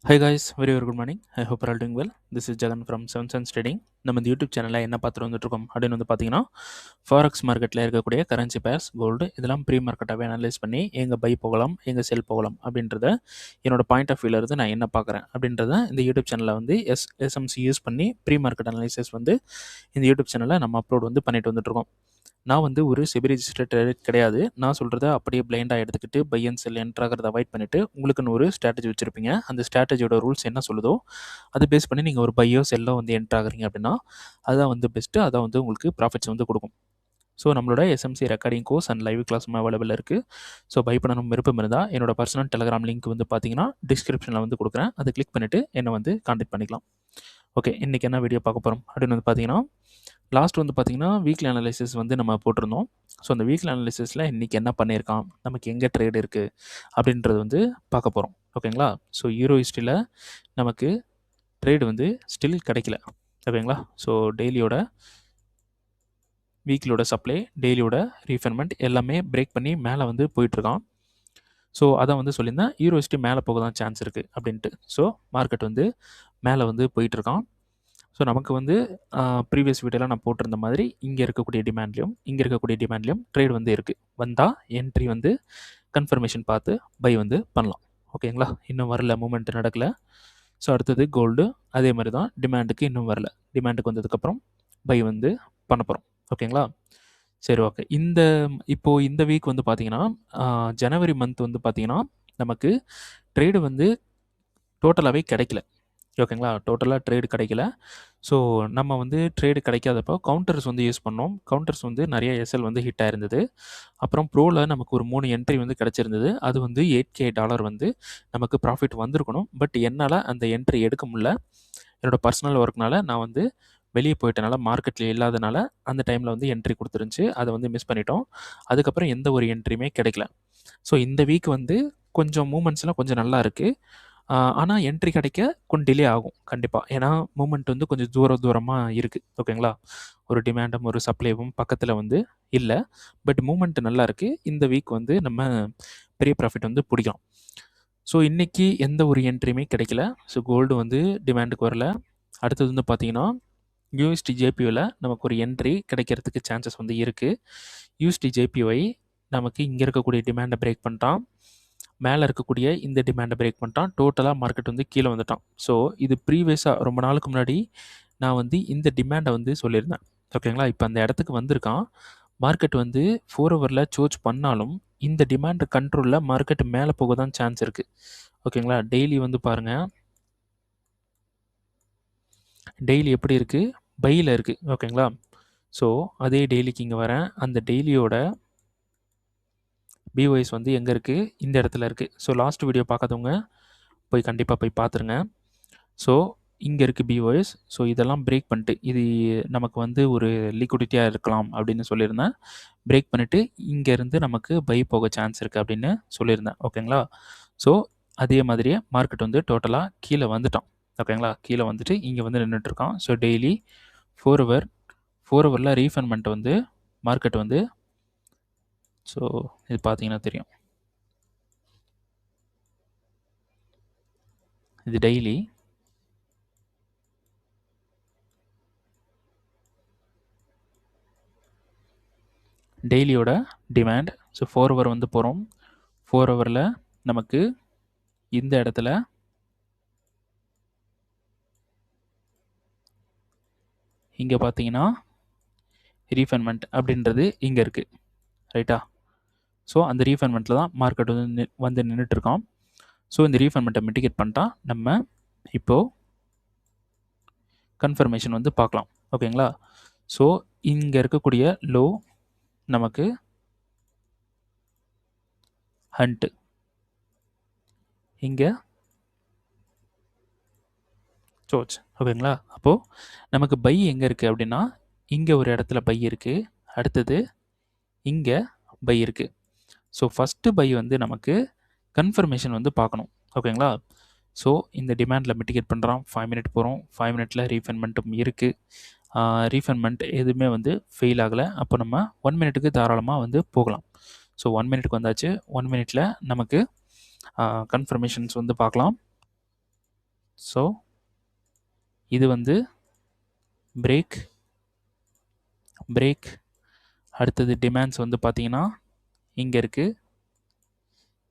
Hi guys, very good morning. I hope you're all doing well. This is Jagan from Seven Sense Trading. நம்ம இந்த YouTube சேனலில் என்ன பார்த்துட்டு வந்துட்டுருக்கோம் அப்படின்னு பார்த்தீங்கன்னா ஃபாரெக்ஸ் மார்க்கெட்டில் இருக்கக்கூடிய கரன்சி பேர்ஸ் கோல்டு இதெல்லாம் ப்ரீ மார்க்கெட்டாகவே அனலைஸ் பண்ணி எங்கே பை போகலாம் எங்கே செல் போகலாம் அப்படின்றத என்னோட பாயிண்ட் ஆஃப் வியூவில் இருந்து நான் என்ன பார்க்குறேன் அப்படின்றத இந்த யூடியூப் சேனலில் வந்து எஸ்எம்சி யூஸ் பண்ணி ப்ரீ மார்க்கெட் அனலைசிஸ் வந்து இந்த யூடியூப் சேனலில் நம்ம அப்லோட் வந்து பண்ணிட்டு வந்துட்டுருக்கோம். நான் வந்து ஒரு செபி ரெஜிஸ்டர்ட் ட்ரேடர் கிடையாது. நான் சொல்கிறத அப்படியே பிளைண்டாக எடுத்துக்கிட்டு பை அண்ட் செல் என்ட்ராகிறத அவாய்ட் பண்ணிவிட்டு உங்களுக்குன்னு ஒரு ஸ்ட்ராட்டஜி வச்சுருப்பீங்க. அந்த ஸ்ட்ராட்டஜியோட ரூல்ஸ் என்ன சொல்லுதோ அதை பேஸ் பண்ணி நீங்கள் ஒரு பையோ செல்லோ வந்து என்ட்ராகிறீங்க அப்படின்னா அதுதான் வந்து பெஸ்ட்டு. அதான் வந்து உங்களுக்கு ப்ராஃபிட்ஸ் வந்து கொடுக்கும். ஸோ நம்மளோட SMC recording course and live கிளாஸும் அவைலபிள் இருக்குது. ஸோ பை பண்ணணும் விருப்பம் இருந்தால் என்னோட பர்சனல் டெலகிராம் லிங்க் வந்து பார்த்தீங்கன்னா டிஸ்கிரிப்ஷனில் வந்து கொடுக்குறேன். அதை கிளிக் பண்ணிவிட்டு என்னை வந்து கான்டாக்ட் பண்ணிக்கலாம். ஓகே, இன்றைக்கி என்ன வீடியோ பார்க்க போகிறோம் அப்படின்னு வந்து பார்த்தீங்கன்னா லாஸ்ட் வந்து பார்த்திங்கன்னா வீக்லி அனலைசிஸ் வந்து நம்ம போட்டிருந்தோம். ஸோ அந்த வீக்லி அனலைசிஸில் இன்றைக்கி என்ன பண்ணியிருக்கான், நமக்கு எங்கே ட்ரேட் இருக்குது அப்படின்றது வந்து பார்க்க போகிறோம். ஓகேங்களா? ஸோ யூரோ ஹிஸ்ட்ரியில் நமக்கு ட்ரேடு வந்து ஸ்டில் கிடைக்கல. ஓகேங்களா? ஸோ டெய்லியோட வீக்லியோட சப்ளை டெய்லியோட ரீஃபைன்மெண்ட் எல்லாமே பிரேக் பண்ணி மேலே வந்து போயிட்டுருக்கான். ஸோ அதான் வந்து சொல்லியிருந்தேன், யூரோ ஹிஸ்ட்ரி மேலே போக தான் சான்ஸ் இருக்குது அப்படின்ட்டு. ஸோ மார்க்கெட் வந்து மேலே வந்து போயிட்டுருக்கான். ஸோ நமக்கு வந்து ப்ரீவியஸ் வீடியோவில் நான் போட்டிருந்த மாதிரி இங்கே இருக்கக்கூடிய டிமாண்ட்லேயும் ட்ரேட் வந்து இருக்குது. வந்தால் என்ட்ரி வந்து கன்ஃபர்மேஷன் பார்த்து பை வந்து பண்ணலாம். ஓகேங்களா? இன்னும் வரல, மூமெண்ட் நடக்கலை. ஸோ அடுத்தது கோல்டு அதே மாதிரி தான், டிமாண்டுக்கு இன்னும் வரல. டிமாண்டுக்கு வந்ததுக்கப்புறம் பை வந்து பண்ண போகிறோம். ஓகேங்களா? சரி, ஓகே. இப்போது இந்த வீக் வந்து பார்த்திங்கன்னா ஜனவரி மந்த் வந்து பார்த்திங்கன்னா நமக்கு ட்ரேடு வந்து டோட்டலாகவே கிடைக்கல. ஓகேங்களா? டோட்டலாக ட்ரேடு கிடைக்கல. ஸோ நம்ம வந்து ட்ரேடு கிடைக்காதப்போ கவுண்டர்ஸ் வந்து யூஸ் பண்ணோம். கவுண்டர்ஸ் வந்து நிறைய எஸ்எல் வந்து ஹிட் ஆயிருந்தது. அப்புறம் ப்ரோவில் நமக்கு ஒரு 3 என்ட்ரி வந்து கிடச்சிருந்தது. அது வந்து $8K வந்து நமக்கு ப்ராஃபிட் வந்திருக்கணும். பட் என்னால் அந்த என்ட்ரி எடுக்க முடியல. என்னோடய பர்சனல் ஒர்க்னால நான் வந்து வெளியே போயிட்டனால, மார்க்கெட்டில் இல்லாதனால அந்த டைமில் வந்து என்ட்ரி கொடுத்துருந்துச்சு. அதை வந்து மிஸ் பண்ணிட்டோம். அதுக்கப்புறம் எந்த ஒரு என்ட்ரியுமே கிடைக்கல. ஸோ இந்த வீக் வந்து கொஞ்சம் மூமெண்ட்ஸ்லாம் கொஞ்சம் நல்லா இருக்குது. ஆனால் என்ட்ரி கிடைக்க கொஞ்சம் டிலே ஆகும் கண்டிப்பாக. ஏன்னா மூமெண்ட் வந்து கொஞ்சம் தூரமாக இருக்குது. ஓகேங்களா? ஒரு டிமாண்டும் ஒரு சப்ளைவும் பக்கத்தில் வந்து இல்லை. பட் மூமெண்ட் நல்லா இருக்குது. இந்த வீக் வந்து நம்ம பெரிய ப்ராஃபிட் வந்து பிடிக்கலாம். ஸோ இன்றைக்கி எந்த ஒரு என்ட்ரியுமே கிடைக்கல. ஸோ கோல்டு வந்து டிமாண்டுக்கு வரல. அடுத்தது வந்து பார்த்திங்கன்னா யூஎஸ்டி ஜேபியூவில் நமக்கு ஒரு என்ட்ரி கிடைக்கிறதுக்கு சான்சஸ் வந்து இருக்குது. யூஎஸ்டி ஜேபிஒய் நமக்கு இங்கே இருக்கக்கூடிய டிமாண்டை பிரேக் பண்ணிட்டான். மேலே இருக்கக்கூடிய இந்த டிமாண்டை பிரேக் பண்ணிட்டான். டோட்டலாக மார்க்கெட் வந்து கீழே வந்துட்டான். ஸோ இது ப்ரீவியஸாக ரொம்ப நாளுக்கு முன்னாடி நான் வந்து இந்த டிமாண்டை வந்து சொல்லியிருந்தேன். ஓகேங்களா? இப்போ அந்த இடத்துக்கு வந்திருக்கான். மார்க்கெட் வந்து 4 ஹவரில் சோர்ச் பண்ணாலும் இந்த டிமாண்ட் கண்ட்ரோலில் மார்க்கெட் மேலே போக தான் சான்ஸ் இருக்குது. ஓகேங்களா? டெய்லி வந்து பாருங்கள், டெய்லி எப்படி இருக்குது, பையில் இருக்குது. ஓகேங்களா? ஸோ அதே டெய்லிக்கு இங்கே வரேன். அந்த டெய்லியோட பிஒய்ஸ் வந்து எங்கே இருக்குது, இந்த இடத்துல இருக்குது. ஸோ லாஸ்ட் வீடியோ பார்க்காதவங்க போய் கண்டிப்பாக போய் பார்த்துருங்க. ஸோ இங்கே இருக்குது பிஓஎஸ். ஸோ இதெல்லாம் பிரேக் பண்ணிட்டு இது நமக்கு வந்து ஒரு லிக்விடிட்டியாக இருக்கலாம் அப்படின்னு சொல்லியிருந்தேன். பிரேக் பண்ணிவிட்டு இங்கேருந்து நமக்கு பை போக சான்ஸ் இருக்குது அப்படின்னு சொல்லியிருந்தேன். ஓகேங்களா? ஸோ அதே மாதிரியே மார்க்கெட் வந்து டோட்டலாக கீழே வந்துட்டான். ஓகேங்களா? கீழே வந்துட்டு இங்கே வந்து நின்றுட்டுருக்கான். ஸோ டெய்லி 4 ஹவரில் ரீஃபைன்மெண்ட் வந்து மார்க்கெட் வந்து, ஸோ இது பார்த்தீங்கன்னா தெரியும், இது டெய்லியோட டிமாண்ட். ஸோ 4 ஹவர் வந்து போகிறோம். 4 ஹவரில் நமக்கு இந்த இடத்துல இங்கே பார்த்தீங்கன்னா ரீஃபைன்மெண்ட் அப்படின்றது இங்கே இருக்குது. ரைட்டா? ஸோ அந்த ரீஃபைன்மெண்ட்டில் தான் மார்க்கெட் வந்து நின்றுட்டுருக்கோம். ஸோ இந்த ரீஃபைன்மெண்ட்டை மிட்டிகேட் பண்ணிட்டா நம்ம இப்போது கன்ஃபர்மேஷன் வந்து பார்க்கலாம். ஓகேங்களா? ஸோ இங்கே இருக்கக்கூடிய லோ நமக்கு ஹண்ட்டு, இங்கே சோச். ஓகேங்களா? அப்போது நமக்கு பை எங்கே இருக்குது அப்படின்னா இங்கே ஒரு இடத்துல பை இருக்குது. அடுத்தது இங்கே பை இருக்குது. ஸோ ஃபஸ்ட்டு பை வந்து நமக்கு கன்ஃபர்மேஷன் வந்து பார்க்கணும். ஓகேங்களா? ஸோ இந்த டிமாண்டில் மிட்டிகேட் பண்ணுறான். 5 மினிட் போகிறோம். 5 மினிட்டில் ரீஃபைன்மெண்ட்டும் இருக்குது. ரீஃபைன்மெண்ட் எதுவுமே வந்து ஃபெயில் ஆகலை. அப்போ நம்ம 1 மினிட்டுக்கு தாராளமாக வந்து போகலாம். ஸோ 1 மினிட்டுக்கு வந்தாச்சு. 1 மினிட்டில் நமக்கு கன்ஃபர்மேஷன்ஸ் வந்து பார்க்கலாம். ஸோ இது வந்து பிரேக் பிரேக். அடுத்தது டிமாண்ட்ஸ் வந்து பார்த்தீங்கன்னா இங்கே இருக்குது,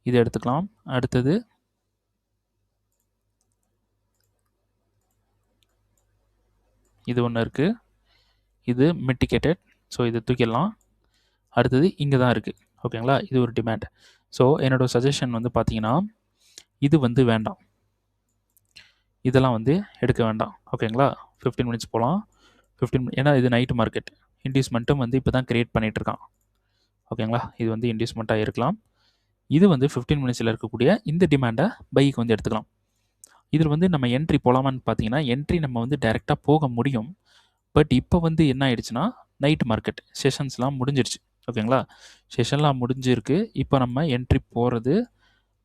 இது எடுத்துக்கலாம். அடுத்தது இது ஒன்று இருக்குது, இது மிட்டிகேட்டட். ஸோ இதை தூக்கிடலாம். அடுத்தது இங்கே தான் இருக்குது. ஓகேங்களா, இது ஒரு டிமாண்ட். ஸோ என்னோடய சஜஷன் வந்து பார்த்தீங்கன்னா இது வந்து வேண்டாம், இதெல்லாம் வந்து எடுக்க வேண்டாம். ஓகேங்களா, 15 மினிட்ஸ் போகலாம். 15 ஏன்னா இது நைட் மார்க்கெட், இன்டியூஸ்மெண்ட்டும் வந்து இப்போ தான் க்ரியேட் பண்ணிகிட்ருக்கான். ஓகேங்களா, இது வந்து இன்டியூஸ்மெண்ட்டாக இருக்கலாம். இது வந்து 15 மினிட்ஸில் இருக்கக்கூடிய இந்த டிமாண்டை பைக்கு வந்து எடுத்துக்கலாம். இதில் வந்து நம்ம என்ட்ரி போகலாமான்னு பார்த்தீங்கன்னா என்ட்ரி நம்ம வந்து டைரெக்டாக போக முடியும். பட் இப்போ வந்து என்ன ஆயிடுச்சுன்னா நைட் மார்க்கெட் செஷன்ஸ்லாம் முடிஞ்சிருச்சு. ஓகேங்களா, செஷன்லாம் முடிஞ்சிருக்கு. இப்போ நம்ம என்ட்ரி போகிறது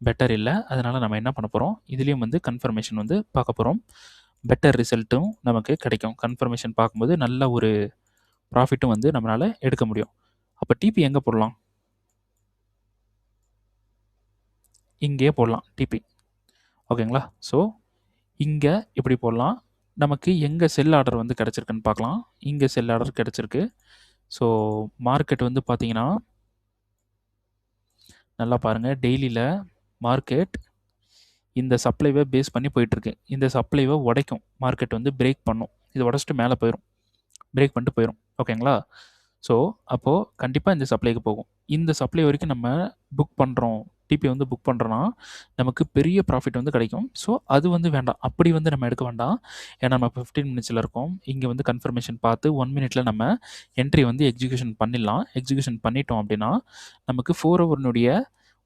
பெட்டர் இல்லை. அதனால் நம்ம என்ன பண்ண போகிறோம், இதுலேயும் வந்து கன்ஃபர்மேஷன் வந்து பார்க்க போகிறோம். பெட்டர் ரிசல்ட்டும் நமக்கு கிடைக்கும். கன்ஃபர்மேஷன் பார்க்கும்போது நல்ல ஒரு ப்ராஃபிட்டும் வந்து நம்மளால் எடுக்க முடியும். அப்போ டிபி எங்கே போடலாம், இங்கே போடலாம் டிபி. ஓகேங்களா, ஸோ இங்கே இப்படி போடலாம். நமக்கு எங்கே செல் ஆர்டர் வந்து கிடச்சிருக்குன்னு பார்க்கலாம். இங்கே செல் ஆர்டர் கிடச்சிருக்கு. ஸோ மார்க்கெட் வந்து பார்த்தீங்கன்னா நல்லா பாருங்கள், டெய்லியில் மார்க்கெட் இந்த சப்ளைவை பேஸ் பண்ணி போயிட்டுருக்கு. இந்த சப்ளைவை உடைக்கும், மார்க்கெட் வந்து பிரேக் பண்ணும். இது உடச்சிட்டு மேலே போயிடும், பிரேக் பண்ணிட்டு போயிடும். ஓகேங்களா, ஸோ அப்போது கண்டிப்பாக இந்த சப்ளைக்கு போகும். இந்த சப்ளை வரைக்கும் நம்ம புக் பண்ணுறோம், டிபி வந்து புக் பண்ணுறோன்னா நமக்கு பெரிய ப்ராஃபிட் வந்து கிடைக்கும். ஸோ அது வந்து வேண்டாம், அப்படி வந்து நம்ம எடுக்க வேண்டாம். ஏன்னா நம்ம 15 மினிட்ஸில் இருக்கோம். இங்கே வந்து கன்ஃபர்மேஷன் பார்த்து 1 மினிட்ல நம்ம என்ட்ரி வந்து எக்ஸிக்யூஷன் பண்ணிடலாம். எக்ஸிக்யூஷன் பண்ணிட்டோம் அப்படின்னா நமக்கு 4 ஹவர்னுடைய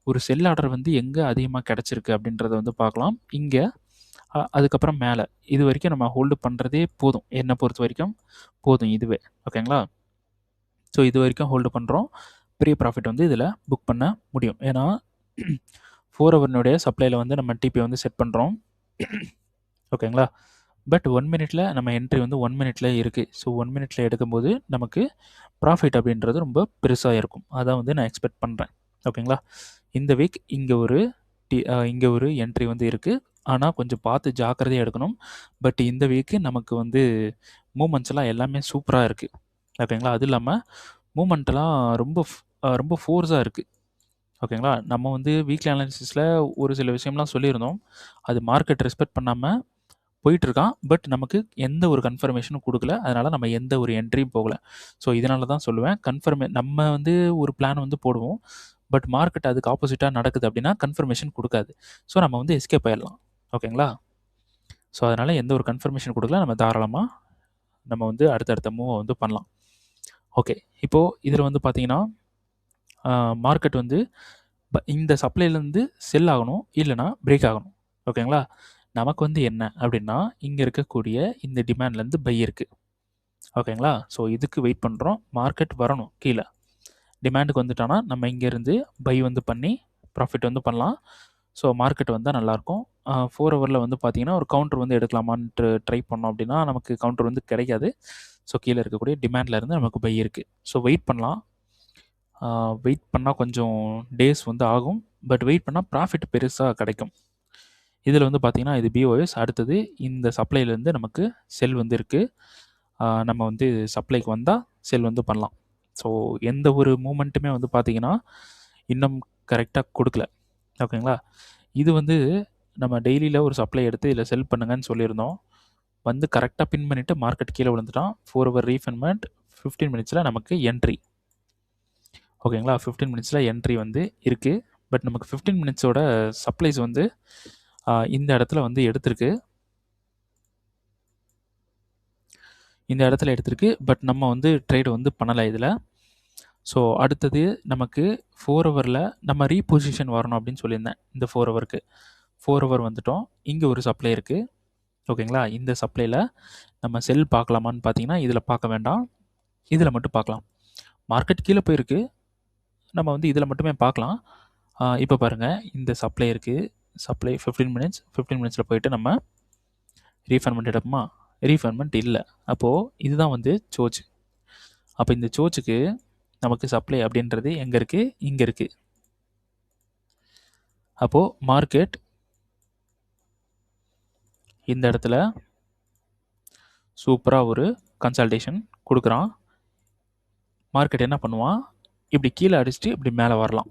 ஒரு செல் ஆர்டர் வந்து எங்கே அதிகமாக கிடச்சிருக்கு அப்படின்றத வந்து பார்க்கலாம். இங்கே அதுக்கப்புறம் மேலே இது வரைக்கும் நம்ம ஹோல்டு பண்ணுறதே போதும், என்னை பொறுத்த வரைக்கும் போதும் இதுவே. ஓகேங்களா, ஸோ இது வரைக்கும் ஹோல்டு பண்ணுறோம். பெரிய ப்ராஃபிட் வந்து இதில் புக் பண்ண முடியும். ஏன்னா 4 ஹவர்னுடைய சப்ளையில் வந்து நம்ம டிபி வந்து செட் பண்ணுறோம். ஓகேங்களா, பட் 1 மினிட்ல நம்ம என்ட்ரி வந்து 1 மினிட்ல இருக்குது. ஸோ 1 மினிட்ல எடுக்கும்போது நமக்கு ப்ராஃபிட் அப்படின்றது ரொம்ப பெருசாக இருக்கும். அதான் வந்து நான் எக்ஸ்பெக்ட் பண்ணுறேன். ஓகேங்களா, இந்த வீக் இங்கே ஒரு என்ட்ரி வந்து இருக்குது. ஆனால் கொஞ்சம் பார்த்து ஜாக்கிரதையாக எடுக்கணும். பட் இந்த வீக்கு நமக்கு வந்து மூமெண்ட்ஸ்லாம் எல்லாமே சூப்பராக இருக்குது. ஓகேங்களா, அது இல்லாமல் மூமெண்ட்லாம் ரொம்ப ரொம்ப ஃபோர்ஸாக இருக்குது. ஓகேங்களா, நம்ம வந்து வீக்லி அனாலிசிஸில் ஒரு சில விஷயம்லாம் சொல்லியிருந்தோம். அது மார்க்கெட் ரெஸ்பெக்ட் பண்ணாமல் போயிட்டுருக்கான். பட் நமக்கு எந்த ஒரு கன்ஃபர்மேஷனும் கொடுக்கல. அதனால் நம்ம எந்த ஒரு என்ட்ரியும் போகல. ஸோ இதனால தான் சொல்லுவேன், நம்ம வந்து ஒரு பிளான் வந்து போடுவோம். பட் மார்க்கெட் அதுக்கு ஆப்போசிட்டாக நடக்குது அப்படின்னா கன்ஃபர்மேஷன் கொடுக்காது. ஸோ நம்ம வந்து எஸ்கேப் ஆயிடலாம். ஓகேங்களா, ஸோ அதனால் எந்த ஒரு கன்ஃபர்மேஷன் கொடுக்கல, நம்ம தாராளமாக நம்ம வந்து அடுத்தடுத்த மூவை வந்து பண்ணலாம். ஓகே, இப்போது இதில் வந்து பார்த்தீங்கன்னா மார்க்கெட் வந்து இந்த சப்ளைலேருந்து செல் ஆகணும், இல்லைனா பிரேக் ஆகணும். ஓகேங்களா, நமக்கு வந்து என்ன அப்படின்னா இங்கே இருக்கக்கூடிய இந்த டிமாண்ட்லேருந்து பை இருக்குது. ஓகேங்களா, ஸோ இதுக்கு வெயிட் பண்ணுறோம். மார்க்கெட் வரணும் கீழே, டிமாண்டுக்கு வந்துட்டானா நம்ம இங்கேருந்து பை வந்து பண்ணி ப்ராஃபிட் வந்து பண்ணலாம். ஸோ மார்க்கெட் வந்தால் நல்லாயிருக்கும். 4 ஹவரில் வந்து பார்த்திங்கன்னா ஒரு கவுண்டர் வந்து எடுக்கலாமான்ட்டு ட்ரை பண்ணோம் அப்படின்னா நமக்கு கவுண்டர் வந்து கிடைக்காது. ஸோ கீழே இருக்கக்கூடிய டிமாண்ட்லேருந்து நமக்கு பை இருக்குது. ஸோ வெயிட் பண்ணலாம். வெயிட் பண்ணால் கொஞ்சம் டேஸ் வந்து ஆகும். பட் வெயிட் பண்ணால் ப்ராஃபிட் பெருசாக கிடைக்கும். இதில் வந்து பார்த்திங்கன்னா இது பிஓஎஸ். அடுத்தது இந்த சப்ளைலேருந்து நமக்கு செல் வந்து இருக்குது. நம்ம வந்து சப்ளைக்கு வந்தால் செல் வந்து பண்ணலாம். ஸோ எந்த ஒரு மூமெண்ட்டுமே வந்து பார்த்திங்கன்னா இன்னும் கரெக்டாக கொடுக்கல. ஓகேங்களா, இது வந்து நம்ம டெய்லியில் ஒரு சப்ளை எடுத்து இதில் செல் பண்ணுங்கன்னு சொல்லியிருந்தோம். வந்து கரெக்டாக பின் பண்ணிவிட்டு மார்க்கெட் கீழே விழுந்துட்டான். 4 ஹவர் ரீஃபண்ட்மெண்ட், 15 மினிட்ஸில் நமக்கு என்ட்ரி. ஓகேங்களா, 15 மினிட்ஸில் என்ட்ரி வந்து இருக்குது. பட் நமக்கு 15 மினிட்ஸோட சப்ளைஸ் வந்து இந்த இடத்துல வந்து எடுத்திருக்கு. பட் நம்ம வந்து ட்ரேடு வந்து பண்ணலை இதில். ஸோ அடுத்தது நமக்கு 4 ஹவரில் நம்ம ரீபொசிஷன் வரணும் அப்படின்னு சொல்லியிருந்தேன். இந்த 4 ஹவருக்கு 4 ஹவர் வந்துட்டோம். இங்கே ஒரு சப்ளை இருக்குது. ஓகேங்களா, இந்த சப்ளையில் நம்ம செல் பார்க்கலாமான்னு பார்த்தீங்கன்னா இதில் பார்க்க வேண்டாம், இதில் மட்டும் பார்க்கலாம். மார்க்கெட் கீழே போயிருக்கு, நம்ம வந்து இதில் மட்டுமே பார்க்கலாம். இப்போ பாருங்கள், இந்த சப்ளை இருக்குது. சப்ளை 15 மினிட்ஸில் போயிட்டு நம்ம ரீஃபண்ட்மெண்ட் எடுப்போமா? ரீஃபண்ட்மெண்ட் இல்லை. அப்போது இதுதான் வந்து சோச்சு. அப்போ இந்த சோச்சுக்கு நமக்கு சப்ளை அப்படின்றது எங்கே இருக்குது? இங்கே இருக்குது. அப்போது மார்க்கெட் இந்த இடத்துல சூப்பராக ஒரு கன்சல்டேஷன் கொடுக்குறான். மார்க்கெட் என்ன பண்ணுவான், இப்படி கீழே அடிச்சுட்டு இப்படி மேலே வரலாம்.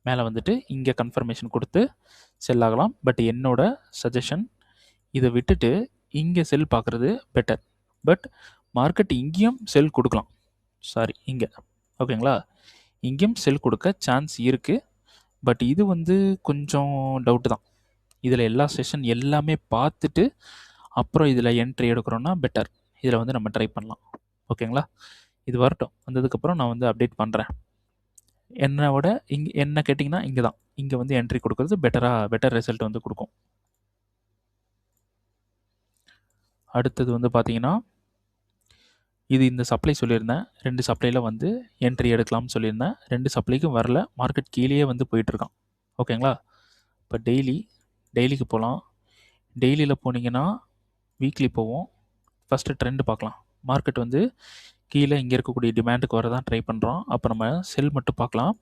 மேலே வந்துட்டு இங்கே கன்ஃபர்மேஷன் கொடுத்து செல் ஆகலாம். பட் என்னோட சஜஷன், இதை விட்டுட்டு இங்கே செல் பார்க்குறது பெட்டர். பட் மார்க்கெட் இங்கேயும் செல் கொடுக்கலாம். இங்கே ஓகேங்களா, இங்கேயும் செல் கொடுக்க சான்ஸ் இருக்குது. பட் இது வந்து கொஞ்சம் டவுட்டு தான். இதில் எல்லா செஷன் எல்லாமே பார்த்துட்டு அப்புறம் இதில் என்ட்ரி எடுக்கிறோன்னா பெட்டர். இதில் வந்து நம்ம ட்ரை பண்ணலாம். ஓகேங்களா, இது வரட்டும். வந்ததுக்கப்புறம் நான் வந்து அப்டேட் பண்ணுறேன். என்னை விட என்ன கேட்டிங்கன்னா இங்கே தான், இங்கே வந்து என்ட்ரி கொடுக்குறது பெட்டர் ரிசல்ட் வந்து கொடுக்கும். அடுத்தது வந்து பார்த்தீங்கன்னா, இது இந்த சப்ளை சொல்லியிருந்தேன். 2 சப்ளையில் வந்து என்ட்ரி எடுக்கலாம்னு சொல்லியிருந்தேன். 2 சப்ளைக்கும் வரல. மார்க்கெட் கீழேயே வந்து போயிட்டுருக்கான். ஓகேங்களா, இப்போ டெய்லிக்கு போகலாம். டெய்லியில் போனீங்கன்னா வீக்லி போவோம். ஃபஸ்ட்டு ட்ரெண்டு பார்க்கலாம். மார்க்கெட் வந்து கீழே இங்கே இருக்கக்கூடிய டிமாண்டுக்கு வர தான் ட்ரை பண்ணுறோம். அப்போ நம்ம செல் மட்டும் பார்க்கலாம்.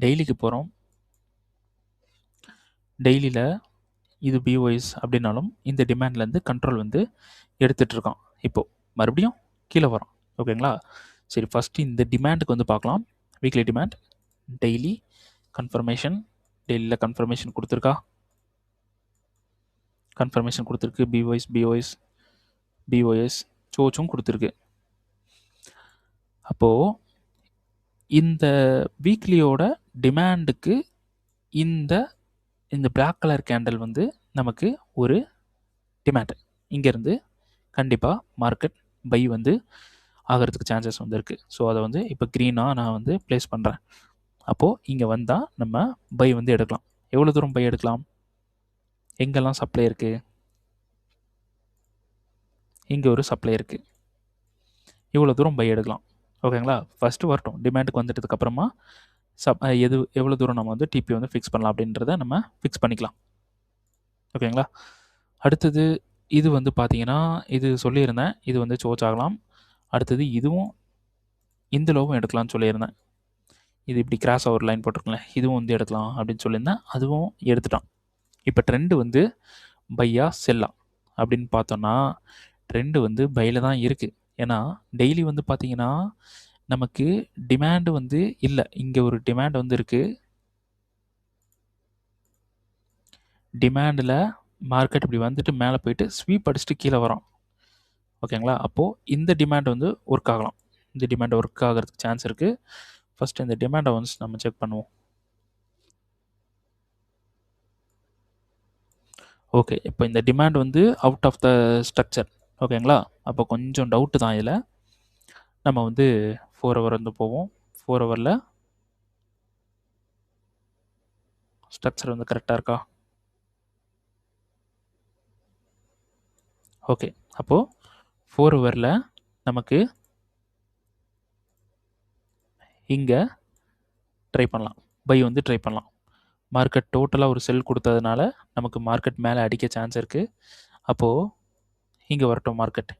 டெய்லிக்கு போகிறோம். டெய்லியில் இது பிஓஎஸ் அப்படின்னாலும் இந்த டிமாண்ட்லேருந்து கண்ட்ரோல் வந்து எடுத்துகிட்ருக்கான். இப்போது மறுபடியும் கீழே வரோம். ஓகேங்களா, சரி ஃபஸ்ட்டு இந்த டிமாண்டுக்கு வந்து பார்க்கலாம். Weekly demand, daily confirmation. டெய்லியில் கன்ஃபர்மேஷன் கொடுத்துருக்கா? கன்ஃபர்மேஷன் கொடுத்துருக்கு. பிஓஎஸ் சோச்சும் கொடுத்துருக்கு. அப்போது இந்த வீக்லியோட டிமாண்டுக்கு இந்த பிளாக் கலர் கேண்டில் வந்து நமக்கு ஒரு டிமாண்ட். இங்கேருந்து கண்டிப்பாக மார்க்கெட் பை வந்து ஆகிறதுக்கு சான்சஸ் வந்து இருக்குது. ஸோ அதை வந்து இப்போ க்ரீனாக நான் வந்து ப்ளேஸ் பண்ணுறேன். அப்போது இங்கே வந்தால் நம்ம பை வந்து எடுக்கலாம். எவ்வளோ தூரம் பை எடுக்கலாம்? எங்கெல்லாம் சப்ளை இருக்குது? இங்கே ஒரு சப்ளை இருக்குது. இவ்வளோ தூரம் பை எடுக்கலாம். ஓகேங்களா, ஃபஸ்ட்டு வரட்டும். டிமாண்டுக்கு வந்துட்டதுக்கப்புறமா எவ்வளோ தூரம் நம்ம வந்து டிபி வந்து ஃபிக்ஸ் பண்ணலாம் அப்படின்றத நம்ம ஃபிக்ஸ் பண்ணிக்கலாம். ஓகேங்களா, அடுத்தது இது வந்து பார்த்தீங்கன்னா, இது சொல்லியிருந்தேன், இது வந்து சோச் ஆகலாம். அடுத்தது இதுவும் இந்த லோவும் எடுக்கலாம்னு சொல்லியிருந்தேன். இது இப்படி கிராஸாக ஒரு லைன் போட்டிருக்கேன், இதுவும் வந்து எடுக்கலாம் அப்படின்னு சொல்லியிருந்தேன். அதுவும் எடுத்துட்டான். இப்போ ட்ரெண்டு வந்து பையா செல்லா அப்படின்னு பார்த்தோன்னா, ட்ரெண்டு வந்து பையில் தான் இருக்குது. ஏன்னா டெய்லி வந்து பார்த்தீங்கன்னா நமக்கு டிமாண்டு வந்து இல்லை. இங்கே ஒரு டிமாண்ட் வந்து இருக்குது. டிமாண்டில் மார்க்கெட் இப்படி வந்துட்டு மேலே போயிட்டு ஸ்வீப் அடிச்சுட்டு கீழே வரோம். ஓகேங்களா, அப்போது இந்த டிமாண்ட் வந்து ஒர்க் ஆகலாம். இந்த டிமாண்ட் ஒர்க் ஆகிறதுக்கு சான்ஸ் இருக்குது. ஃபஸ்ட்டு இந்த டிமாண்டை ஒன்ஸ் நம்ம செக் பண்ணுவோம். ஓகே, இப்போ இந்த டிமாண்ட் வந்து அவுட் ஆஃப் த ஸ்ட்ரக்சர். ஓகேங்களா, அப்போ கொஞ்சம் டவுட்டு தான் இதில். நம்ம வந்து 4 ஹவர் வந்து போவோம். 4 ஹவரில் ஸ்ட்ரக்சர் வந்து கரெக்டாக இருக்கா? ஓகே, அப்போது 4 ஹவரில் நமக்கு இங்கே ட்ரை பண்ணலாம், பை வந்து ட்ரை பண்ணலாம். மார்க்கெட் டோட்டலாக ஒரு செல் கொடுத்ததுனால நமக்கு மார்க்கெட் மேலே அடிக்க சான்ஸ் இருக்குது. அப்போது இங்கே வரட்டும். மார்க்கெட்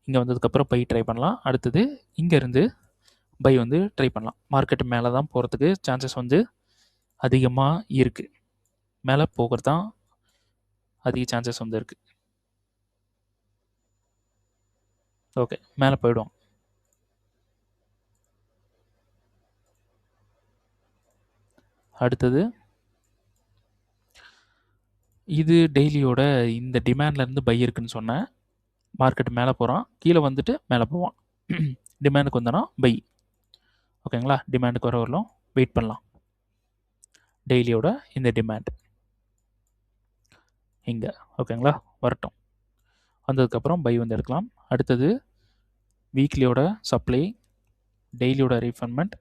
இங்கே வந்ததுக்கப்புறம் பை ட்ரை பண்ணலாம். அடுத்தது இங்கேருந்து பை வந்து ட்ரை பண்ணலாம். மார்க்கெட் மேலே தான் போகிறதுக்கு சான்சஸ் வந்து அதிகமாக இருக்குது. மேலே போகிறது தான் அதிக சான்சஸ் வந்து இருக்குது. ஓகே, மேலே போயிடுவோம். அடுத்தது இது டெய்லியோட இந்த டிமாண்ட்லேருந்து பை இருக்குன்னு சொன்னேன். மார்க்கெட் மேலே போகிறான், கீழே வந்துட்டு மேலே போவான். டிமாண்டுக்கு வந்தோன்னா பை. ஓகேங்களா, டிமாண்டுக்கு வர வரலாம் வெயிட் பண்ணலாம். டெய்லியோட இந்த டிமாண்ட் இங்கே ஓகேங்களா வரட்டும். வந்ததுக்கப்புறம் பை வந்து எடுக்கலாம். அடுத்தது வீக்லியோட சப்ளை, டெய்லியோட ரீஃபண்ட்மெண்ட்,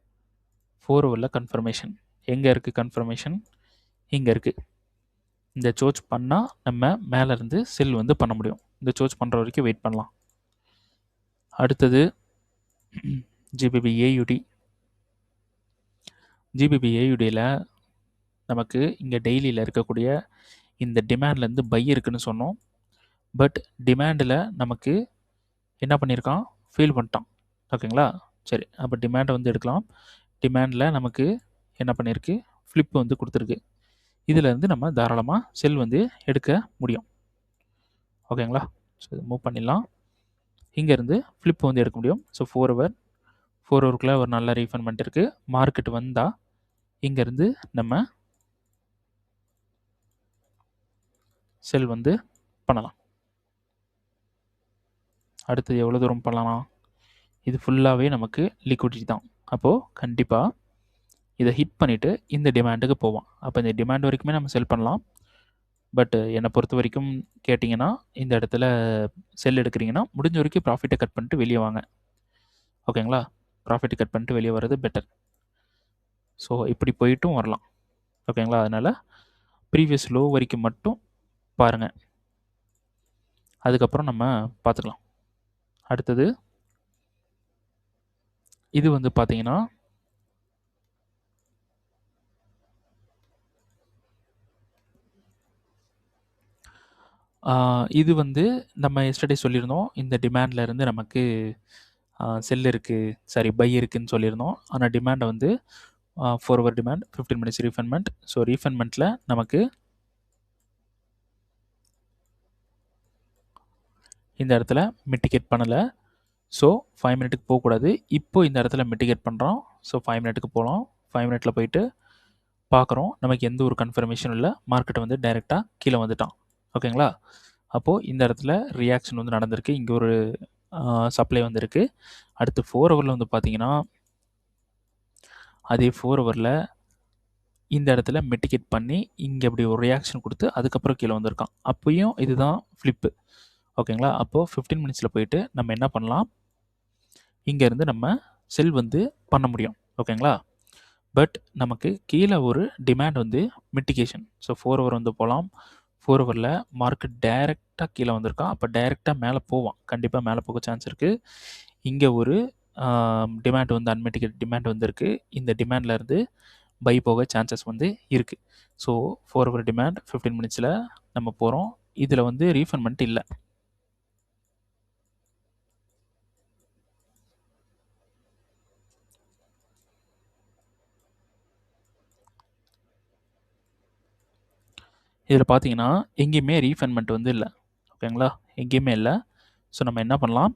4 ஹவரில் கன்ஃபர்மேஷன். எங்கே இருக்குது கன்ஃபர்மேஷன்? இங்கே இருக்குது. இந்த சோச் பண்ணால் நம்ம மேலேருந்து செல் வந்து பண்ண முடியும். இந்த சோச் பண்ணுற வரைக்கும் வெயிட் பண்ணலாம். அடுத்தது ஜிபிபி ஏயுடி. ஜிபிபி ஏயுடியில் நமக்கு இங்கே டெய்லியில் இருக்கக்கூடிய இந்த டிமாண்ட்லேருந்து பை இருக்குன்னு சொன்னோம். பட் டிமாண்டில் நமக்கு என்ன பண்ணியிருக்கான்? ஃபீல் பண்ணிட்டான். ஓகேங்களா, சரி அப்போ டிமாண்டை வந்து எடுக்கலாம். டிமாண்டில் நமக்கு என்ன பண்ணியிருக்கு? ஃப்ளிப் வந்து கொடுத்துருக்கு. இதிலேருந்து நம்ம தாராளமாக செல் வந்து எடுக்க முடியும். ஓகேங்களா? ஸோ இதை மூவ் பண்ணிடலாம். இங்கேருந்து ஃப்ளிப் வந்து எடுக்க முடியும். ஸோ 4 ஹவர் 4 ஹவருக்குள்ளே ஒரு நல்ல ரீஃபண்ட்மெண்ட் இருக்குது. மார்க்கெட் வந்தால் இங்கேருந்து நம்ம செல் வந்து பண்ணலாம். அடுத்தது எவ்வளோ தூரம் பண்ணலாம்? இது ஃபுல்லாகவே நமக்கு லிக்விடிட்டி தான். அப்போது கண்டிப்பாக இதை ஹிட் பண்ணிவிட்டு இந்த டிமாண்டுக்கு போவோம். அப்போ இந்த டிமாண்ட் வரைக்குமே நம்ம செல் பண்ணலாம். பட் என்னை பொறுத்த வரைக்கும் கேட்டிங்கன்னா, இந்த இடத்துல செல் எடுக்கிறீங்கன்னா முடிஞ்ச வரைக்கும் ப்ராஃபிட்டை கட் பண்ணிட்டு வெளியே வாங்க. ஓகேங்களா? ப்ராஃபிட்டை கட் பண்ணிட்டு வெளியே வர்றது பெட்டர். ஸோ இப்படி போயிட்டும் வரலாம். ஓகேங்களா? அதனால் ப்ரீவியஸ் லோ வரைக்கும் மட்டும் பாருங்கள். அதுக்கப்புறம் நம்ம பார்த்துக்கலாம். அடுத்தது இது வந்து பார்த்தீங்கன்னா இது வந்து நம்ம எஸ்டர்டே சொல்லியிருந்தோம். இந்த டிமாண்ட்ல இருந்து நமக்கு செல் இருக்குது, சாரி பை இருக்குன்னு சொல்லியிருந்தோம். ஆனால் டிமாண்டை வந்து 4 ஹவர் டிமாண்ட் 15 மினிட்ஸ் ரீஃபண்ட்மெண்ட். ஸோ ரீஃபண்ட்மெண்ட்டில் நமக்கு இந்த இடத்துல மிட்டிகேட் பண்ணலை. ஸோ 5 மினிட்டுக்கு போகக்கூடாது. இப்போது இந்த இடத்துல மிட்டிகேட் பண்ணுறோம். ஸோ 5 மினிட்டுக்கு போகலாம். 5 மினிட்டில் போயிட்டு பார்க்குறோம். நமக்கு எந்த ஒரு கன்ஃபர்மேஷனும் இல்லை. மார்க்கெட் வந்து டைரெக்டாக கீழே வந்துட்டான். ஓகேங்களா? அப்போது இந்த இடத்துல ரியாக்ஷன் வந்து நடந்திருக்கு. இங்கே ஒரு சப்ளை வந்திருக்கு. அடுத்து 4 ஹவரில் வந்து பார்த்தீங்கன்னா அதே 4 ஹவரில் இந்த இடத்துல மிட்டிகேட் பண்ணி இங்கே இப்படி ஒரு ரியாக்ஷன் கொடுத்து அதுக்கப்புறம் கீழே வந்திருக்கான். அப்போயும் இதுதான் ஃப்ளிப்பு. ஓகேங்களா? அப்போது 15 மினிட்ஸில் போயிட்டு நம்ம என்ன பண்ணலாம், இங்கேருந்து நம்ம செல் வந்து பண்ண முடியும். ஓகேங்களா? பட் நமக்கு கீழே ஒரு டிமாண்ட் வந்து மிட்டிகேஷன். ஸோ 4 ஹவர் வந்து போகலாம். 4 ஹவரில் மார்க்கெட் டைரெக்டாக கீழே வந்திருக்கான். அப்போ டைரெக்டாக மேலே போவான். கண்டிப்பாக மேலே போக சான்ஸ் இருக்குது. இங்கே ஒரு டிமாண்ட் வந்து அன்மிட்டிகேட் டிமாண்ட் வந்திருக்கு. இந்த டிமாண்டில் இருந்து பை போக சான்சஸ் வந்து இருக்குது. ஸோ 4 ஹவர் டிமாண்ட் 15 மினிட்ஸில் நம்ம போகிறோம். இதில் வந்து ரீஃபண்ட்மெண்ட் இல்லை. இதில் பார்த்தீங்கன்னா எங்கேயுமே ரீஃபண்ட்மெண்ட் வந்து இல்லை. ஓகேங்களா? எங்கேயுமே இல்லை. ஸோ நம்ம என்ன பண்ணலாம்,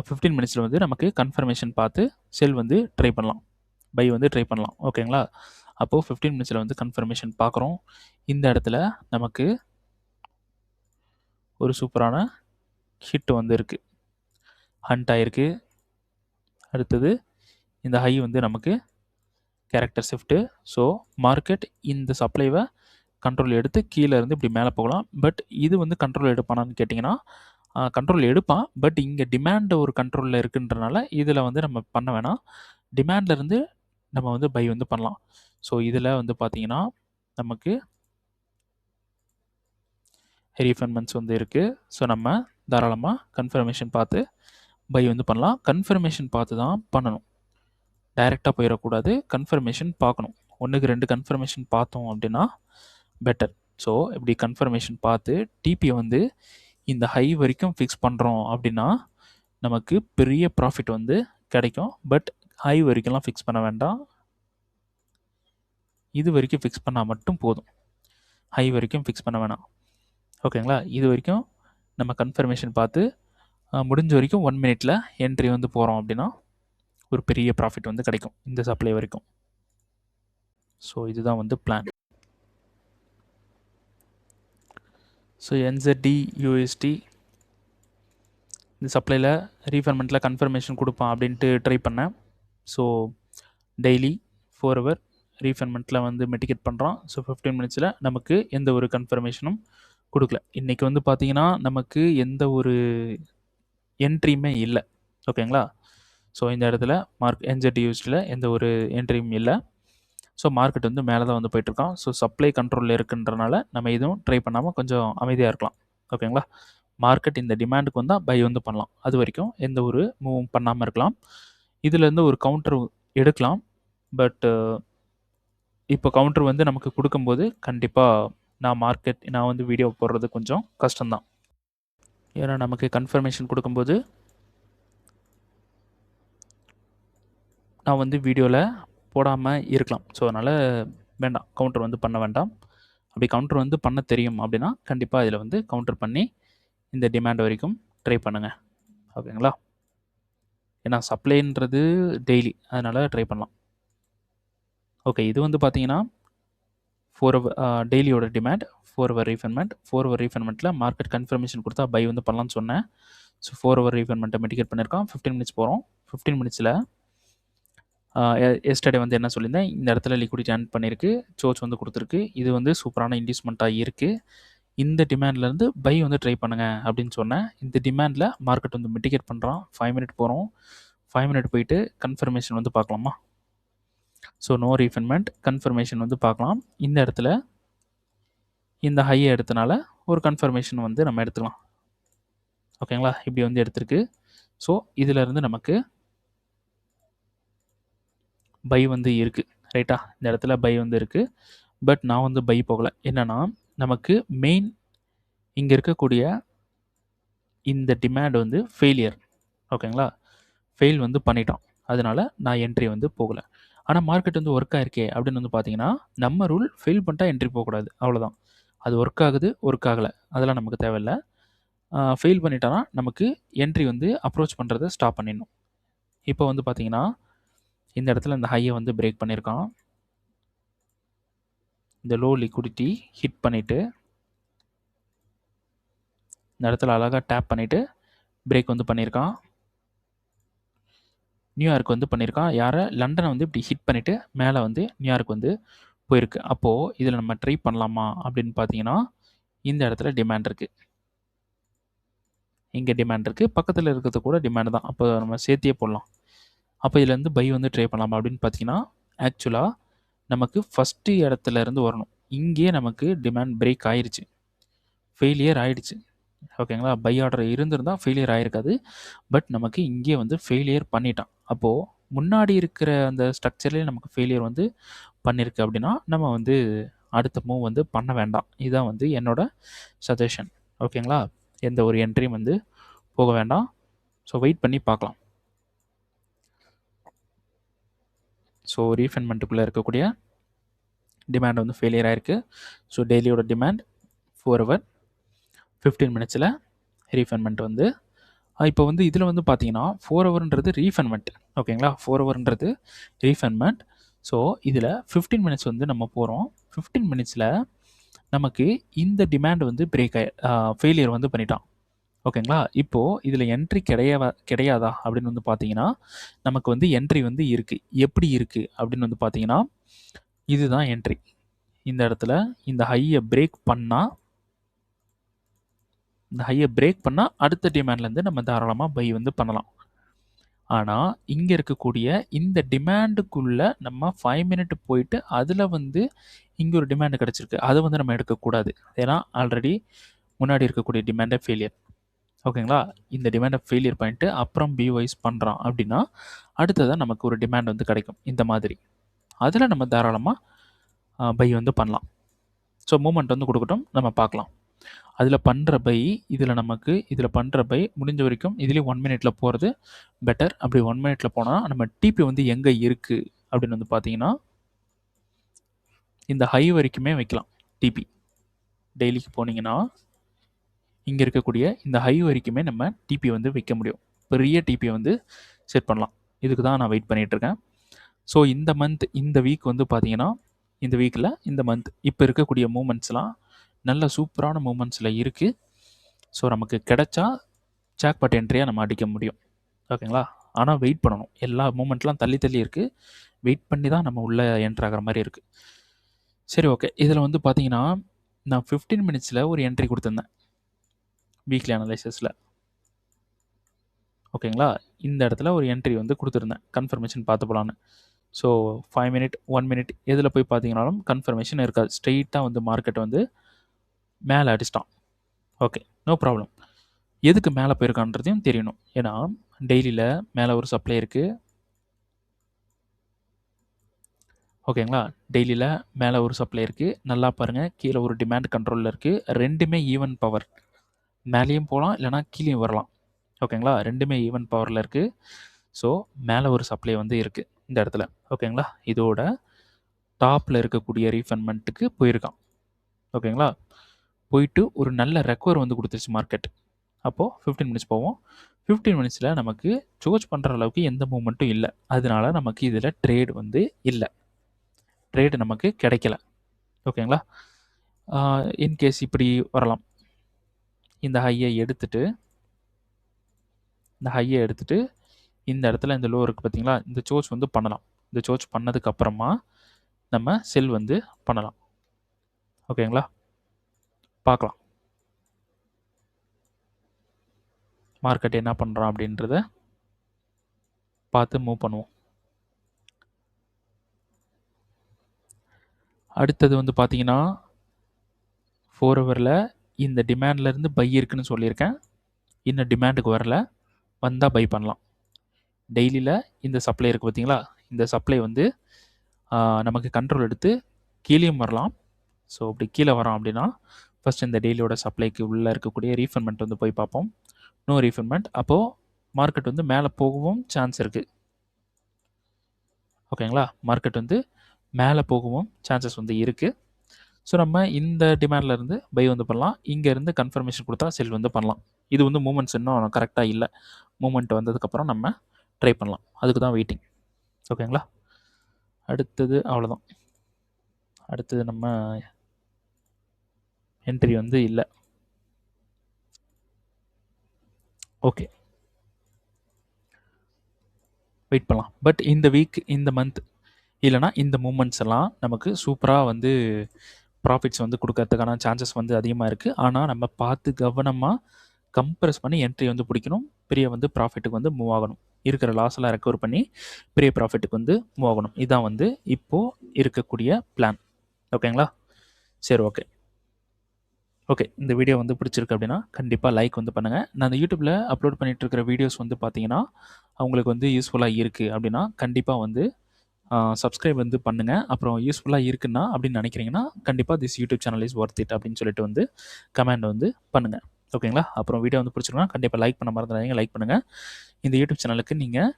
15 மினிட்ஸில் வந்து நமக்கு கன்ஃபர்மேஷன் பார்த்து செல் வந்து ட்ரை பண்ணலாம், பை வந்து ட்ரை பண்ணலாம். ஓகேங்களா? அப்போது 15 மினிட்ஸில் வந்து கன்ஃபர்மேஷன் பார்க்குறோம். இந்த இடத்துல நமக்கு ஒரு சூப்பரான ஹிட் வந்து இருக்குது, ஹண்ட் ஆகிருக்கு. அடுத்தது இந்த ஹை வந்து நமக்கு கேரக்டர் ஷிஃப்ட்டு. ஸோ மார்க்கெட் இந்த சப்ளைவை கண்ட்ரோல் எடுத்து கீழே இருந்து இப்படி மேலே போகலாம். பட் இது வந்து கண்ட்ரோல் எடுப்பானான்னு கேட்டிங்கன்னா கண்ட்ரோல் எடுப்பான். பட் இங்கே டிமாண்ட் ஒரு கண்ட்ரோலில் இருக்குன்றனால இதில் வந்து நம்ம பண்ண வேணாம். டிமாண்ட்லேருந்து நம்ம வந்து பை வந்து பண்ணலாம். ஸோ இதில் வந்து பார்த்தீங்கன்னா நமக்கு ரீஃபண்ட்மெண்ட்ஸ் வந்து இருக்குது. ஸோ நம்ம தாராளமாக கன்ஃபர்மேஷன் பார்த்து பை வந்து பண்ணலாம். கன்ஃபர்மேஷன் பார்த்து தான் பண்ணணும், டைரெக்டாக போயிடக்கூடாது. கன்ஃபர்மேஷன் பார்க்கணும். 1க்கு 2 கன்ஃபர்மேஷன் பார்த்தோம் அப்படின்னா பெட்டர். ஸோ இப்படி கன்ஃபர்மேஷன் பார்த்து டிபி வந்து இந்த ஹை வரைக்கும் ஃபிக்ஸ் பண்ணுறோம் அப்படின்னா நமக்கு பெரிய ப்ராஃபிட் வந்து கிடைக்கும். பட் ஹை வரைக்கும்லாம் ஃபிக்ஸ் பண்ண வேண்டாம். இது வரைக்கும் ஃபிக்ஸ் பண்ணால் மட்டும் போதும். ஹை வரைக்கும் ஃபிக்ஸ் பண்ண வேணாம். ஓகேங்களா? இது வரைக்கும் நம்ம கன்ஃபர்மேஷன் பார்த்து முடிஞ்ச வரைக்கும் 1 மினிட்ல என்ட்ரி வந்து போகிறோம் அப்படின்னா ஒரு பெரிய ப்ராஃபிட் வந்து கிடைக்கும் இந்த சப்ளை வரைக்கும். ஸோ இதுதான் வந்து பிளான். ஸோ NZD USD இந்த சப்ளையில் ரீஃபண்ட்மெண்ட்டில் கன்ஃபர்மேஷன் கொடுப்பான் அப்படின்ட்டு ட்ரை பண்ணேன். ஸோ டெய்லி 4 ஹவர் ரீஃபண்ட்மெண்ட்டில் வந்து மிட்டிகேட் பண்ணுறான். ஸோ 15 மினிட்ஸில் நமக்கு எந்த ஒரு கன்ஃபர்மேஷனும் கொடுக்கல. இன்றைக்கி வந்து பார்த்திங்கன்னா நமக்கு எந்த ஒரு என்ட்ரியுமே இல்லை. ஓகேங்களா? ஸோ இந்த இடத்துல NZD USDயில் எந்த ஒரு என்ட்ரியும் இல்லை. ஸோ மார்க்கெட் வந்து மேலே தான் வந்து போயிட்டுருக்கான். ஸோ சப்ளை கண்ட்ரோலில் இருக்குன்றனால நம்ம எதுவும் ட்ரை பண்ணாமல் கொஞ்சம் அமைதியாக இருக்கலாம். ஓகேங்களா? மார்க்கெட் இந்த டிமாண்டுக்கு வந்தால் பை வந்து பண்ணலாம். அது வரைக்கும் எந்த ஒரு மூவும் பண்ணாமல் இருக்கலாம். இதுலேருந்து ஒரு கவுண்டர் எடுக்கலாம். பட் இப்போ கவுண்டர் வந்து நமக்கு கொடுக்கும்போது கண்டிப்பாக நான் வந்து வீடியோ போடுறது கொஞ்சம் கஷ்டம்தான். ஏன்னா நமக்கு கன்ஃபர்மேஷன் கொடுக்கும்போது நான் வந்து வீடியோவில் போடாமல் இருக்கலாம். ஸோ அதனால் வேண்டாம், கவுண்டர் வந்து பண்ண வேண்டாம். அப்படி கவுண்டர் வந்து பண்ண தெரியும் அப்படின்னா கண்டிப்பாக இதில் வந்து கவுண்டர் பண்ணி இந்த டிமாண்ட் வரைக்கும் ட்ரை பண்ணுங்கள். ஓகேங்களா? ஏன்னா சப்ளைன்றது டெய்லி, அதனால் ட்ரை பண்ணலாம். ஓகே, இது வந்து பார்த்தீங்கன்னா 4 ஹவர் டெய்லியோட டிமாண்ட், 4 ஹவர் ரீஃபண்ட்மெண்ட். 4 ஹவர் ரீஃபண்ட்மெண்ட்டில் மார்க்கெட் கன்ஃபர்மேஷன் கொடுத்தா பை வந்து பண்ணலாம்னு சொன்னேன். ஸோ 4 ஹவர் ரீஃபண்ட்மெண்ட்டை மிட்டிகேட் பண்ணியிருக்கான். 15 மினிட்ஸ் போகிறோம். 15 மினிட்ஸில் எஸ்டர்டே வந்து என்ன சொல்லியிருந்தேன், இந்த இடத்துல லிக்விடிட்டி ஆன் பண்ணியிருக்கு, சோர்ஸ் வந்து கொடுத்துருக்கு, இது வந்து சூப்பரான இன்டியூஸ்மெண்ட்டாக இருக்குது, இந்த டிமாண்ட்லேருந்து பை வந்து ட்ரை பண்ணுங்கள் அப்படின்னு சொன்னேன். இந்த டிமாண்டில் மார்க்கெட் வந்து மிட்டிகேட் பண்ணுறான். 5 மினிட் போகிறோம். 5 மினிட் போயிட்டு கன்ஃபர்மேஷன் வந்து பார்க்கலாமா? ஸோ நோ ரீஃபண்ட்மெண்ட், கன்ஃபர்மேஷன் வந்து பார்க்கலாம். இந்த இடத்துல இந்த ஹையை எடுத்தனால ஒரு கன்ஃபர்மேஷன் வந்து நம்ம எடுத்துக்கலாம். ஓகேங்களா? இப்படி வந்து எடுத்திருக்கு. ஸோ இதிலேருந்து நமக்கு பை வந்து இருக்குது. ரைட்டா? இந்த இடத்துல பை வந்து இருக்குது. பட் நான் வந்து பை போகலை. என்னென்னா நமக்கு மெயின் இங்கே இருக்கக்கூடிய இந்த டிமாண்ட் வந்து ஃபெயிலியர். ஓகேங்களா? ஃபெயில் வந்து பண்ணிட்டோம். அதனால நான் என்ட்ரி வந்து போகலை. ஆனால் மார்க்கெட் வந்து ஒர்க் ஆயிருக்கே அப்படின்னு வந்து பார்த்தீங்கன்னா, நம்ம ரூல் ஃபெயில் பண்ணிட்டா என்ட்ரி போகக்கூடாது. அவ்வளோதான். அது ஒர்க் ஆகுது, ஒர்க் ஆகலை, அதெல்லாம் நமக்கு தேவையில்லை. ஃபெயில் பண்ணிட்டானா நமக்கு என்ட்ரி வந்து அப்ரோச் பண்ணுறதை ஸ்டாப் பண்ணிடணும். இப்போ வந்து பார்த்தீங்கன்னா இந்த இடத்துல இந்த ஹையை வந்து பிரேக் பண்ணியிருக்கான். இந்த லோ லிக்விடிட்டி ஹிட் பண்ணிவிட்டு இந்த இடத்துல அழகாக டேப் பண்ணிவிட்டு பிரேக் வந்து பண்ணியிருக்கான். நியூயார்க் வந்து பண்ணியிருக்கான். யாரை? லண்டனை வந்து இப்படி ஹிட் பண்ணிவிட்டு மேலே வந்து நியூயார்க் வந்து போயிருக்கு. அப்போது இதில் நம்ம ட்ரை பண்ணலாமா அப்படின்னு பார்த்தீங்கன்னா இந்த இடத்துல டிமாண்ட் இருக்குது, இங்கே டிமாண்ட் இருக்குது, பக்கத்தில் இருக்கிறது கூட டிமாண்ட் தான். அப்போ நம்ம சேர்த்தியே போடலாம். அப்போ இதுலேருந்து பை வந்து ட்ரை பண்ணலாமா அப்படின்னு பார்த்தீங்கன்னா ஆக்சுவலாக நமக்கு ஃபஸ்ட்டு இடத்துல இருந்து வரணும். இங்கேயே நமக்கு டிமாண்ட் பிரேக் ஆயிடுச்சு, ஃபெயிலியர் ஆயிடுச்சு. ஓகேங்களா? பை ஆர்டர் இருந்திருந்தால் ஃபெயிலியர் ஆகிருக்காது. பட் நமக்கு இங்கே வந்து ஃபெயிலியர் பண்ணிட்டான். அப்போது முன்னாடி இருக்கிற அந்த ஸ்ட்ரக்சர்லேயே நமக்கு ஃபெயிலியர் வந்து பண்ணியிருக்கு அப்படின்னா நம்ம வந்து அடுத்த மூவ் வந்து பண்ண வேண்டாம். இதுதான் வந்து என்னோட சஜஷன். ஓகேங்களா? எந்த ஒரு என்ட்ரியும் வந்து போக வேண்டாம். ஸோ வெயிட் பண்ணி பார்க்கலாம். ஸோ ரீஃபண்ட்மெண்ட்டுக்குள்ளே இருக்கக்கூடிய டிமாண்ட் வந்து ஃபெயிலியர் ஆயிருக்கு. ஸோ டெய்லியோட டிமாண்ட் 4 ஹவர் 15 மினிட்ஸில் ரீஃபண்ட்மெண்ட் வந்து இப்போ வந்து இதில் வந்து பார்த்தீங்கன்னா 4 ஹவர்ன்றது ரீஃபண்ட்மெண்ட். ஓகேங்களா? 4 ஹவர்ன்றது ரீஃபண்ட்மெண்ட். ஸோ இதில் 15 மினிட்ஸ் வந்து நம்ம போகிறோம். 15 மினிட்ஸில் நமக்கு இந்த டிமாண்ட் வந்து ஃபெயிலியர் வந்து பண்ணிட்டான். ஓகேங்களா? இப்போது இதில் என்ட்ரி கிடையாதா அப்படின்னு வந்து பார்த்தீங்கன்னா நமக்கு வந்து என்ட்ரி வந்து இருக்குது. எப்படி இருக்குது அப்படின்னு வந்து பார்த்தீங்கன்னா இதுதான் என்ட்ரி. இந்த இடத்துல இந்த ஹையை பிரேக் பண்ணால் அடுத்த டிமாண்ட்லேருந்து நம்ம தாராளமாக பை வந்து பண்ணலாம். ஆனால் இங்கே இருக்கக்கூடிய இந்த டிமாண்டுக்குள்ளே நம்ம 5 மினிட் போயிட்டு அதில் வந்து இங்கே ஒரு டிமாண்டு கிடச்சிருக்கு, அதை வந்து நம்ம எடுக்கக்கூடாது. ஏன்னா ஆல்ரெடி முன்னாடி இருக்கக்கூடிய டிமாண்டை ஃபெயிலியர். ஓகேங்களா? இந்த டிமாண்டை ஃபெயிலியர் பண்ணிட்டு அப்புறம் பிவைஸ் பண்ணுறான் அப்படின்னா அடுத்ததான் நமக்கு ஒரு டிமாண்ட் வந்து கிடைக்கும் இந்த மாதிரி. அதில் நம்ம தாராளமாக பை வந்து பண்ணலாம். ஸோ மூமெண்ட் வந்து கொடுக்கட்டும், நம்ம பார்க்கலாம். அதில் பண்ணுற பை இதில் பண்ணுற பை முடிஞ்ச வரைக்கும் இதுலேயும் 1 மினிட்ல போகிறது பெட்டர். அப்படி 1 மினிட்ல போனால் நம்ம டிபி வந்து எங்கே இருக்குது அப்படின்னு வந்து பார்த்தீங்கன்னா இந்த ஹை வரைக்குமே வைக்கலாம். டிபி டெய்லிக்கு போனீங்கன்னா இங்கே இருக்கக்கூடிய இந்த ஹை வரைக்குமே நம்ம டிபி வந்து வைக்க முடியும். பெரிய டிபியை வந்து செட் பண்ணலாம். இதுக்கு தான் நான் வெயிட் பண்ணிகிட்ருக்கேன். ஸோ இந்த மந்த் இந்த வீக் வந்து பார்த்தீங்கன்னா இந்த வீக்கில் இந்த மந்த் இப்போ இருக்கக்கூடிய மூமெண்ட்ஸ்லாம் நல்ல சூப்பரான மூமெண்ட்ஸில் இருக்குது. ஸோ நமக்கு கிடைச்சா ஜாக்பாட் என்ட்ரியாக நம்ம அடிக்க முடியும். ஓகேங்களா? ஆனால் வெயிட் பண்ணணும். எல்லா மூமெண்ட்லாம் தள்ளி தள்ளி இருக்குது. வெயிட் பண்ணி தான் நம்ம உள்ளே என்ட்ரு ஆகிற மாதிரி இருக்குது. சரி, ஓகே. இதில் வந்து பார்த்தீங்கன்னா நான் 15 மினிட்ஸில் ஒரு என்ட்ரி கொடுத்துருந்தேன் வீக்லி அனலைசிஸில். ஓகேங்களா? இந்த இடத்துல ஒரு என்ட்ரி வந்து கொடுத்துருந்தேன் கன்ஃபர்மேஷன் பார்த்து போகலான்னு. ஸோ 5 மினிட் 1 மினிட் எதில் போய் பார்த்தீங்கன்னாலும் கன்ஃபர்மேஷன் இருக்காது. ஸ்ட்ரெயிட்டாக வந்து மார்க்கெட் வந்து மேலே அடிச்சிட்டான். Okay, no problem. எதுக்கு மேலே போயிருக்கான்றதையும் தெரியணும். ஏன்னா டெய்லியில் மேலே ஒரு சப்ளை இருக்குது. ஓகேங்களா? டெய்லியில் மேலே ஒரு சப்ளை இருக்குது. நல்லா பாருங்கள், கீழே ஒரு டிமாண்ட் கண்ட்ரோலில் இருக்குது. ரெண்டுமே ஈவன் பவர். மேலேயும் போகலாம், இல்லைனா கீழேயும் வரலாம். ஓகேங்களா? ரெண்டுமே ஈவன் பவரில் இருக்குது. ஸோ மேலே ஒரு சப்ளை வந்து இருக்குது இந்த இடத்துல. ஓகேங்களா? இதோட டாப்பில் இருக்கக்கூடிய ரீஃபண்ட்மெண்ட்டுக்கு போயிருக்கான். ஓகேங்களா? போயிட்டு ஒரு நல்ல ரெக்கவர் வந்து குடுத்துருச்சு மார்க்கெட். அப்போது 15 மினிட்ஸ் போவோம். 15 மினிட்ஸில் நமக்கு சோர்ஜ் பண்ணுற அளவுக்கு எந்த மூவ்மெண்ட்டும் இல்லை. அதனால நமக்கு இதில் ட்ரேட் வந்து இல்லை. ட்ரேடு நமக்கு கிடைக்கல. ஓகேங்களா? இன்கேஸ் இப்படி வரலாம். இந்த ஹையை எடுத்துட்டு இந்த இடத்துல இந்த லோ இருக்குது பார்த்தீங்களா? இந்த சோர்ஜ் வந்து பண்ணலாம். இந்த சோர்ஜ் பண்ணதுக்கு அப்புறமா நம்ம செல் வந்து பண்ணலாம். ஓகேங்களா? பார்க்கலாம். மார்க்கெட் என்ன பண்ணுறான் அப்படின்றத பார்த்து மூவ் பண்ணுவோம். அடுத்தது வந்து பார்த்தீங்கன்னா 4 ஹவரில் இந்த டிமாண்ட்லேருந்து பை இருக்குன்னு சொல்லியிருக்கேன். இன்னும் டிமாண்டுக்கு வரல. வந்தால் பை பண்ணலாம். டெய்லியில் இந்த சப்ளை இருக்குது பார்த்தீங்களா? இந்த சப்ளை வந்து நமக்கு கண்ட்ரோல் எடுத்து கீழேயும் வரலாம். ஸோ அப்படி கீழே வரோம் அப்படின்னா ஃபஸ்ட் இந்த டெய்லியோட சப்ளைக்கு உள்ளே இருக்கக்கூடிய ரீஃபண்ட்மெண்ட் வந்து போய் பார்ப்போம். நோ ரீஃபண்ட்மெண்ட். அப்போது மார்க்கெட் வந்து மேலே போகவும் சான்ஸ் இருக்குது. ஓகேங்களா? மார்க்கெட் வந்து மேலே போகவும் சான்சஸ் வந்து இருக்குது. ஸோ நம்ம இந்த டிமாண்ட்லேருந்து பை வந்து பண்ணலாம். இங்கேருந்து கன்ஃபர்மேஷன் கொடுத்தா செல் வந்து பண்ணலாம். இது வந்து மூமெண்ட்ஸ் இன்னும் கரெக்டாக இல்லை. மூமெண்ட் வந்ததுக்கப்புறம் நம்ம ட்ரை பண்ணலாம். அதுக்கு தான் வெயிட்டிங். ஓகேங்களா? அடுத்தது அவ்வளோதான். அடுத்தது நம்ம என்ட்ரி வந்து இல்லை. ஓகே, வெயிட் பண்ணலாம். பட் இந்த வீக், இந்த மந்த் இல்லைனா இந்த மூமெண்ட்ஸ் எல்லாம் நமக்கு சூப்பராக வந்து ப்ராஃபிட்ஸ் வந்து கொடுக்கறதுக்கான சான்சஸ் வந்து அதிகமாக இருக்குது. ஆனால் நம்ம பார்த்து கவனமாக கம்ப்ரஸ் பண்ணி என்ட்ரி வந்து பிடிக்கணும். பெரிய வந்து ப்ராஃபிட்டுக்கு வந்து மூவ் ஆகணும். இருக்கிற லாஸெல்லாம் ரெக்கவர் பண்ணி பெரிய ப்ராஃபிட்டுக்கு வந்து மூவ் ஆகணும். இதுதான் வந்து இப்போது இருக்கக்கூடிய பிளான். ஓகேங்களா? சரி, ஓகே. ஓகே, இந்த வீடியோ வந்து பிடிச்சிருக்கு அப்படின்னா கண்டிப்பாக லைக் வந்து பண்ணுங்கள். நான் அந்த யூடியூப்பில் அப்லோட் பண்ணிகிட்டு இருக்கிற வீடியோஸ் வந்து பார்த்தீங்கன்னா அவங்களுக்கு வந்து யூஸ்ஃபுல்லாக இருக்குது அப்படின்னா கண்டிப்பாக வந்து சப்ஸ்கிரைப் வந்து பண்ணுங்கள். அப்புறம் யூஸ்ஃபுல்லாக இருக்குன்னா அப்படின்னு நினைக்கிறீங்கன்னா கண்டிப்பாக this YouTube channel is worth it அப்படின்னு சொல்லிட்டு வந்து கமெண்ட் வந்து பண்ணுங்கள். ஓகேங்களா? அப்புறம் வீடியோ வந்து பிடிச்சிருக்குன்னா கண்டிப்பாக லைக் பண்ண மறந்துடாதீங்க. லைக் பண்ணுங்கள். இந்த யூடியூப் சேனலுக்கு நீங்கள்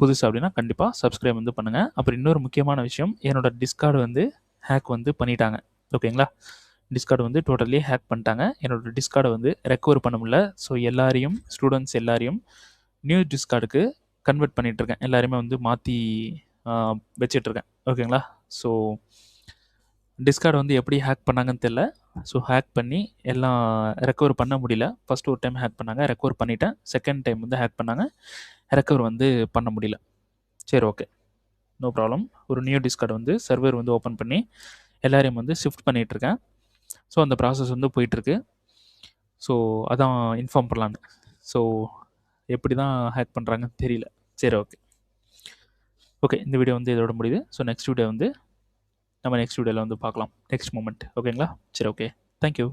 புதுசு அப்படின்னா கண்டிப்பாக சப்ஸ்கிரைப் வந்து பண்ணுங்கள். அப்புறம் இன்னொரு முக்கியமான விஷயம், என்னோடய டிஸ்கார்டு வந்து ஹேக் வந்து பண்ணிட்டாங்க. ஓகேங்களா? டிஸ்கார்டு வந்து டோட்டலி ஹேக் பண்ணிட்டாங்க. என்னோடய டிஸ்கார்டை வந்து ரெக்கவர் பண்ண முடியல. ஸோ எல்லாரையும், ஸ்டூடெண்ட்ஸ் எல்லாரையும் நியூ டிஸ்கார்டுக்கு கன்வெர்ட் பண்ணிகிட்ருக்கேன். எல்லாருமே வந்து மாற்றி வச்சிட்ருக்கேன். ஓகேங்களா? ஸோ டிஸ்கார்டு வந்து எப்படி ஹேக் பண்ணாங்கன்னு தெரில. ஸோ ஹேக் பண்ணி எல்லாம் ரெக்கவர் பண்ண முடியல. ஃபஸ்ட்டு ஒரு டைம் ஹேக் பண்ணாங்க, ரெக்கவர் பண்ணிட்டேன். செகண்ட் டைம் வந்து ஹேக் பண்ணாங்க, ரெக்கவர் வந்து பண்ண முடியல. சரி, ஓகே, நோ ப்ராப்ளம். ஒரு நியூ டிஸ்கார்டு வந்து சர்வர் வந்து ஓப்பன் பண்ணி எல்லாரையும் வந்து ஷிஃப்ட் பண்ணிகிட்ருக்கேன். ஸோ அந்த ப்ராசஸ் வந்து போயிட்டுருக்கு. ஸோ அதான் இன்ஃபார்ம் பண்ணலான்னு. ஸோ எப்படி தான் ஹேக் பண்ணுறாங்கன்னு தெரியல. சரி, ஓகே. ஓகே, இந்த வீடியோ வந்து இதோட முடியுது. ஸோ நெக்ஸ்ட் வீடியோ வந்து நம்ம நெக்ஸ்ட் வீடியோவில் வந்து பார்க்கலாம். Next moment. ஓகேங்களா? சரி, ஓகே. தேங்க்யூ.